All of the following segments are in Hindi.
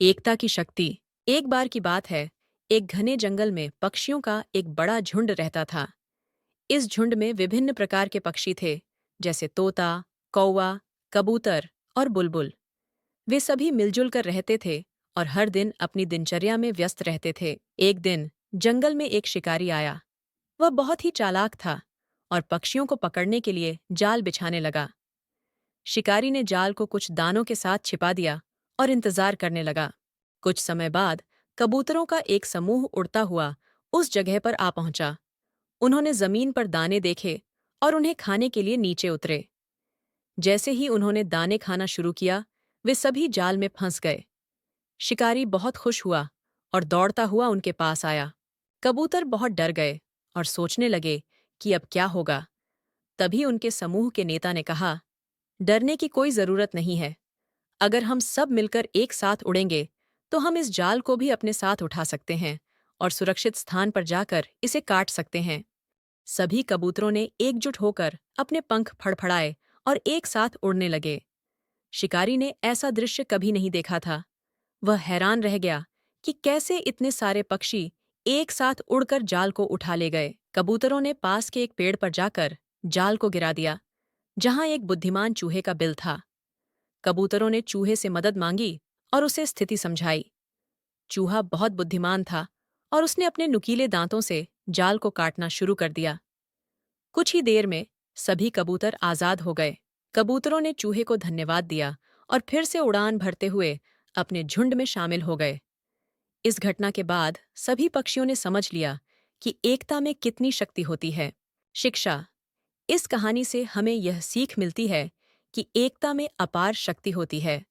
एकता की शक्ति। एक बार की बात है, एक घने जंगल में पक्षियों का एक बड़ा झुंड रहता था। इस झुंड में विभिन्न प्रकार के पक्षी थे, जैसे तोता, कौवा, कबूतर और बुलबुल। वे सभी मिलजुल कर रहते थे और हर दिन अपनी दिनचर्या में व्यस्त रहते थे। एक दिन जंगल में एक शिकारी आया। वह बहुत ही चालाक था और पक्षियों को पकड़ने के लिए जाल बिछाने लगा। शिकारी ने जाल को कुछ दानों के साथ छिपा दिया और इंतजार करने लगा। कुछ समय बाद कबूतरों का एक समूह उड़ता हुआ उस जगह पर आ पहुंचा। उन्होंने जमीन पर दाने देखे और उन्हें खाने के लिए नीचे उतरे। जैसे ही उन्होंने दाने खाना शुरू किया, वे सभी जाल में फंस गए। शिकारी बहुत खुश हुआ और दौड़ता हुआ उनके पास आया। कबूतर बहुत डर गए और सोचने लगे कि अब क्या होगा। तभी उनके समूह के नेता ने कहा, डरने की कोई जरूरत नहीं है। अगर हम सब मिलकर एक साथ उड़ेंगे तो हम इस जाल को भी अपने साथ उठा सकते हैं और सुरक्षित स्थान पर जाकर इसे काट सकते हैं। सभी कबूतरों ने एकजुट होकर अपने पंख फड़फड़ाए और एक साथ उड़ने लगे। शिकारी ने ऐसा दृश्य कभी नहीं देखा था। वह हैरान रह गया कि कैसे इतने सारे पक्षी एक साथ उड़कर जाल को उठा ले गए। कबूतरों ने पास के एक पेड़ पर जाकर जाल को गिरा दिया, जहां एक बुद्धिमान चूहे का बिल था। कबूतरों ने चूहे से मदद मांगी और उसे स्थिति समझाई। चूहा बहुत बुद्धिमान था और उसने अपने नुकीले दांतों से जाल को काटना शुरू कर दिया। कुछ ही देर में सभी कबूतर आजाद हो गए। कबूतरों ने चूहे को धन्यवाद दिया और फिर से उड़ान भरते हुए अपने झुंड में शामिल हो गए। इस घटना के बाद सभी पक्षियों ने समझ लिया कि एकता में कितनी शक्ति होती है। शिक्षा। इस कहानी से हमें यह सीख मिलती है कि एकता में अपार शक्ति होती है।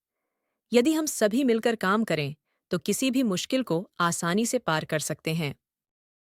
यदि हम सभी मिलकर काम करें तो किसी भी मुश्किल को आसानी से पार कर सकते हैं।